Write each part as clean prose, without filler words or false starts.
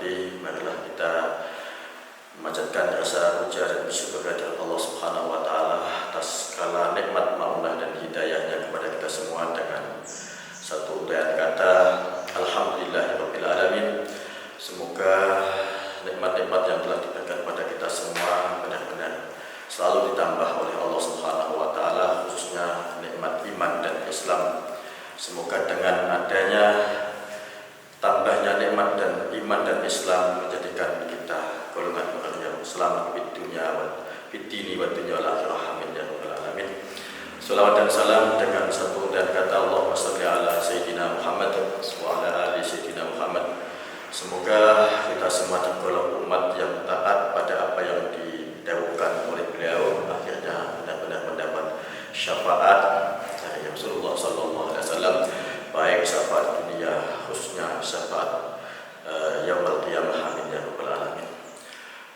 lagi, marilah kita memanjatkan rasa puja dan bersyukur kehadirat Allah Subhanahu wa taala atas segala nikmat, maunah dan hidayahnya kepada kita semua dengan satu untaian kata alhamdulillahirabbil alamin. Semoga nikmat-nikmat yang telah diberikan kepada kita semua benar-benar selalu ditambah oleh Allah Subhanahu wa taala, khususnya nikmat iman dan Islam. Semoga dengan adanya tambahnya nikmat dan iman dan Islam menjadikan kita golongan orang yang selamat di dunia wa dini wa dunya wal akhirah. Amin ya rabbal alamin. Salawat dan salam dengan satu dan kata Allahumma shalli ala sayyidina Muhammad wa ala ali sayyidina Muhammad. Semoga kita semua tergolong umat yang taat pada apa yang didawuhkan oleh beliau, akhirnya benar-benar mendapat syafaat dari Rasulullah sallallahu alaihi wasallam, baik syafaat dunia khususnya syafaat yaumul qiyamah. Amin ya rabbal alamin.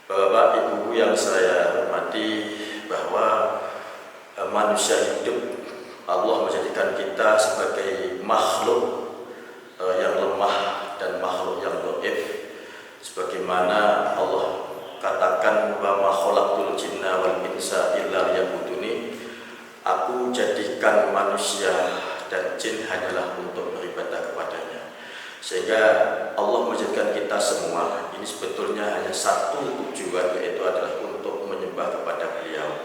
Bapak Ibu yang saya hormati, bahwa manusia hidup, Allah menjadikan kita sebagai makhluk yang lemah dan makhluk yang dhaif, sebagaimana Allah katakan wa ma khalaqtul jinna wal insa illa liya'buduni. Aku jadikan manusia dan jin hanyalah untuk beribadah kepadanya. Sehingga Allah menjadikan kita semua ini sebetulnya hanya satu tujuan, yaitu adalah untuk menyembah kepada beliau.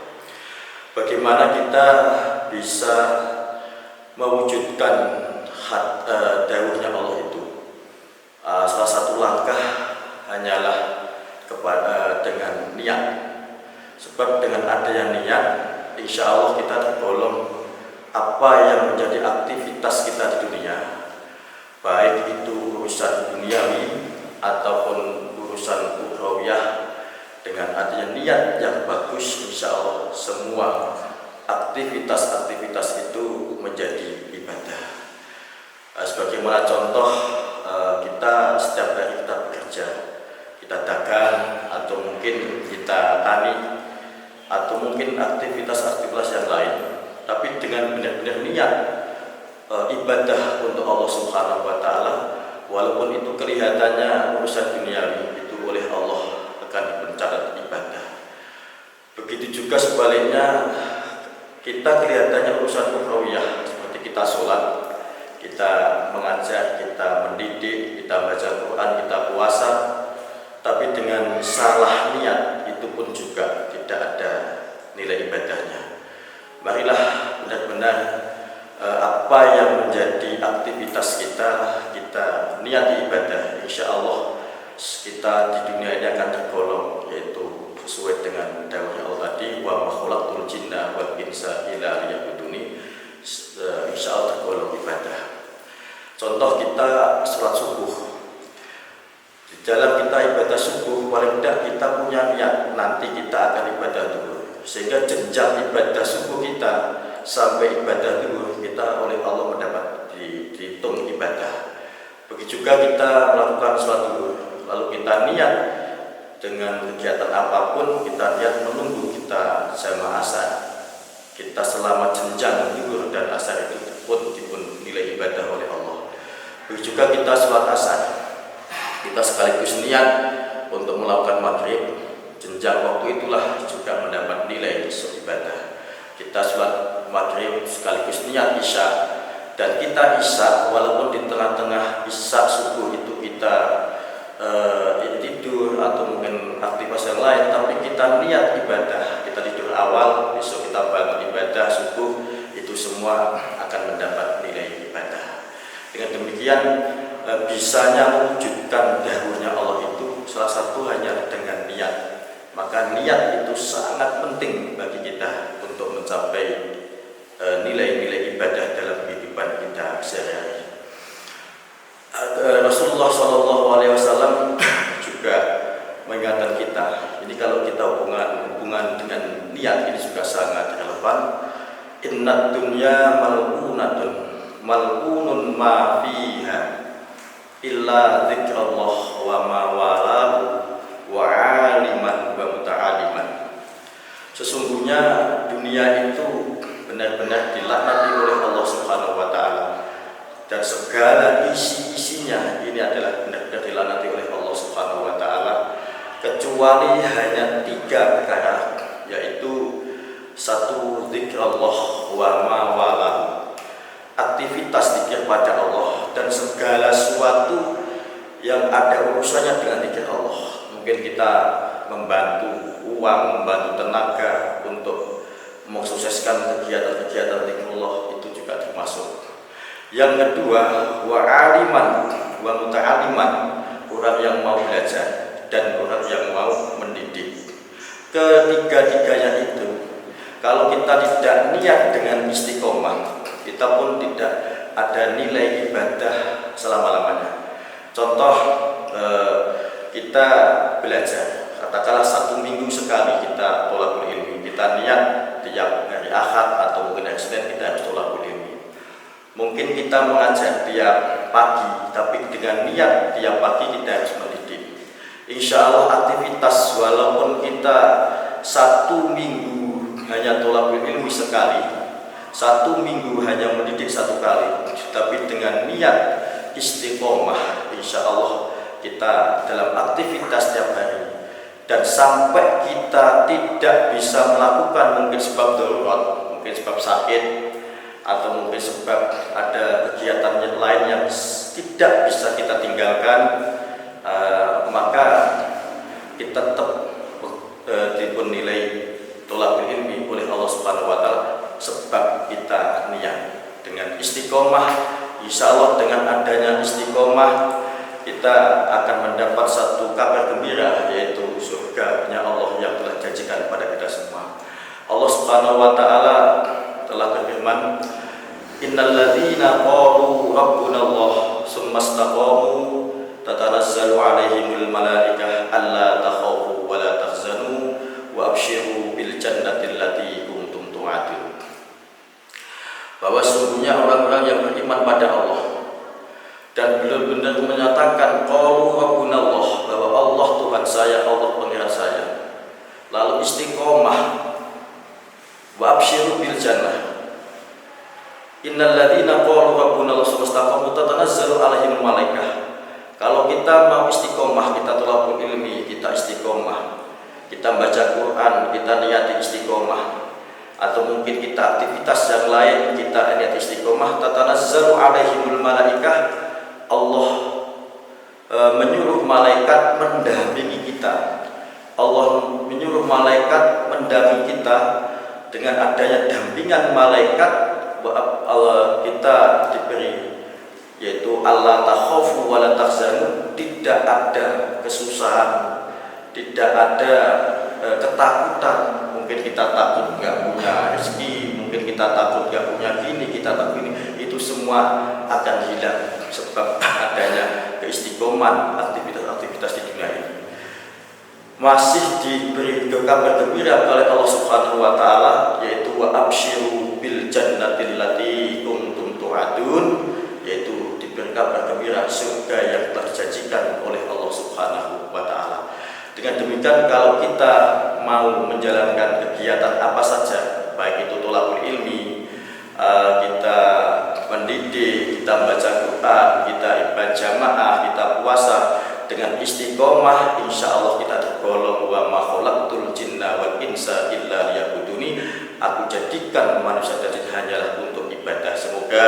Bagaimana kita bisa mewujudkan dawuhnya Allah itu? Salah satu langkah hanyalah dengan niat. Sebab dengan adanya niat, insya Allah kita tergolong apa yang menjadi aktivitas kita di dunia, baik itu urusan duniawi ataupun urusan ukhrawiyah, dengan adanya niat yang bagus, insya Allah semua aktivitas-aktivitas itu menjadi ibadah. Sebagaimana contoh, kita setiap hari kita bekerja, kita dagang, atau mungkin kita tani, atau mungkin aktivitas-aktivitas yang lain, tapi dengan benar-benar niat ibadah untuk Allah Subhanahu wa taala, walaupun itu kelihatannya urusan duniawi, itu oleh Allah akan mencatat ibadah. Begitu juga sebaliknya, kita kelihatannya urusan ukhrawiyah, seperti kita sholat, kita mengajar, kita mendidik, kita baca Quran, kita puasa, tapi dengan salah niat, itu pun juga tidak ada nilai ibadahnya. Marilah benar-benar apa yang menjadi aktivitas kita niati ibadah, insya Allah kita di dunia ini akan tergolong, yaitu sesuai dengan dawuhnya Allah tadi, wa ma khalaqtul jinna wal insa illa liya'buduni, insya Allah tergolong ibadah. Contoh kita sholat subuh. Di dalam kita ibadah subuh, paling tidak kita punya niat nanti kita akan ibadah dulu, sehingga jenjang ibadah subuh kita sampai ibadah dulu kita oleh Allah mendapat dihitung ibadah. Begitu juga kita melakukan sholat dulu, lalu kita niat dengan kegiatan apapun, kita niat menunggu kita jamaah asar, kita selama jenjang zuhur dan asar itu pun nilai ibadah oleh Allah. Begitu juga kita sholat asar, kita sekaligus niat untuk melakukan maghrib, jenjang waktu itulah juga mendapat nilai ibadah. Kita sholat maghrib sekaligus niat isya, dan kita isya walaupun di tengah-tengah isya subuh itu kita tidur atau mungkin aktivitas yang lain, tapi kita niat ibadah, kita tidur awal, besok kita bangun ibadah subuh, itu semua akan mendapat nilai ibadah. Dengan demikian bisanya mewujudkan dawuhnya Allah itu salah satu hanya dengan niat. Maka niat itu sangat penting bagi kita untuk mencapai nilai-nilai ibadah dalam kehidupan kita sehari-hari. Rasulullah SAW juga mengingatkan kita, ini kalau kita hubungan dengan niat ini juga sangat relevan. Innad dunya mal'unun ma fiha illa dzikrullah wa ma walahu wa aliman wa muta'aliman. Sesungguhnya dunia itu benar-benar dilaknati oleh Allah Subhanahu wa taala, dan segala isi-isinya ini adalah benar-benar dilaknati oleh Allah Subhanahu kecuali hanya 3 perkara, yaitu 1 zikrullah wa ma walahu, aktivitas zikir pada Allah dan segala sesuatu yang ada urusannya dengan zikir Allah. Mungkin kita membantu uang, membantu tenaga untuk mensukseskan kegiatan-kegiatan zikrullah, itu juga termasuk. Yang kedua, wa aliman wa muta'aliman, orang yang mau belajar dan orang yang mau mendidik. Ketiga-tiganya itu kalau kita tidak niat dengan istiqomah, kita pun tidak ada nilai ibadah selama-lamanya. Contoh, kita belajar, katakanlah 1 minggu sekali kita tholaqul ilmi, kita niat tiap hari Ahad atau mungkin hari Senin kita harus tholaqul ilmi. Mungkin kita mengajar tiap pagi, tapi dengan niat tiap pagi kita harus mendidik. Insya Allah aktivitas, walaupun kita 1 minggu hanya tholaqul ilmi sekali, 1 minggu hanya mendidik 1 kali, tapi dengan niat istiqomah, insya Allah kita dalam aktivitas setiap hari. Dan sampai kita tidak bisa melakukan, mungkin sebab darurat, mungkin sebab sakit, atau mungkin sebab ada kegiatan yang lain yang tidak bisa kita tinggalkan, maka kita tetap diberi nilai tholaqul ilmi oleh Allah Subhanahu wa Ta'ala, sebab kita niat dengan istiqomah. Insya Allah dengan adanya istiqomah kita akan mendapat 1 kabar gembira, yaitu surga-Nya Allah yang telah janjikan kepada kita semua. Allah Subhanahu wa Ta'ala telah berfirman, innal ladzina qalu rabbunallah tsumma istaqamu tatanazzalu alaihimul malaikah alla takhafu wa la tahzanu wa abshiru bil jannati allati kuntum tu'adun. Bahwa sesungguhnya orang-orang yang beriman pada Allah dan benar-benar menyatakan qalu rabbunallah, bahwa Allah Tuhan saya, Allah Pengiran saya, lalu istiqomah, wa abshiru bil jannah, innal ladzina qalu rabbunallah tsumma istaqamu tatanazzalu alaihimul malaikah. Kalau kita mau istiqomah, kita tholaqul ilmi, kita istiqomah, kita baca Quran, kita niati istiqomah, atau mungkin kita aktivitas yang lain kita niat istiqomah, tatanazzalu alaihimul malaikah, Allah menyuruh malaikat mendampingi kita. Allah menyuruh malaikat mendampingi kita. Dengan adanya dampingan malaikat, kita diberi, yaitu Allah takhafu wa la tahzanu, tidak ada kesusahan, tidak ada ketakutan. Mungkin kita takut nggak punya rezeki, mungkin kita takut nggak punya gini, kita takut ini, itu semua akan hilang sebab adanya keistiqomahan aktivitas-aktivitas di dunia ini. Masih diberi kabar gembira oleh Allah Subhanahu wa Ta'ala, yaitu wa abshiru bil jannati allati kuntum tu'adun, yaitu diberi kabar gembira surga yang telah dijanjikan oleh Allah Subhanahu wa Ta'ala. Dengan demikian, kalau kita mau menjalankan kegiatan apa saja, baik itu tholaqul ilmi, kita mendidik, kita baca Quran, kita ibadah jamaah, kita puasa, dengan istiqomah, insya Allah kita tergolong wa ma khalaqtul jinna wal insa illa liya'buduni, aku jadikan manusia dan jin hanyalah untuk ibadah. Semoga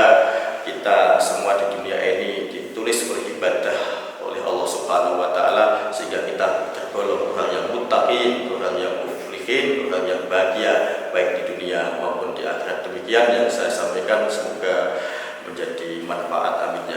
kita semua di dunia ini ditulis beribadah oleh Allah Subhanahu wa Ta'ala, sehingga kita tergolong orang yang muttaqin, orang yang muflihin, orang yang bahagia baik di dunia maupun di akhirat. Demikian yang saya sampaikan, semoga menjadi manfaat, amin ya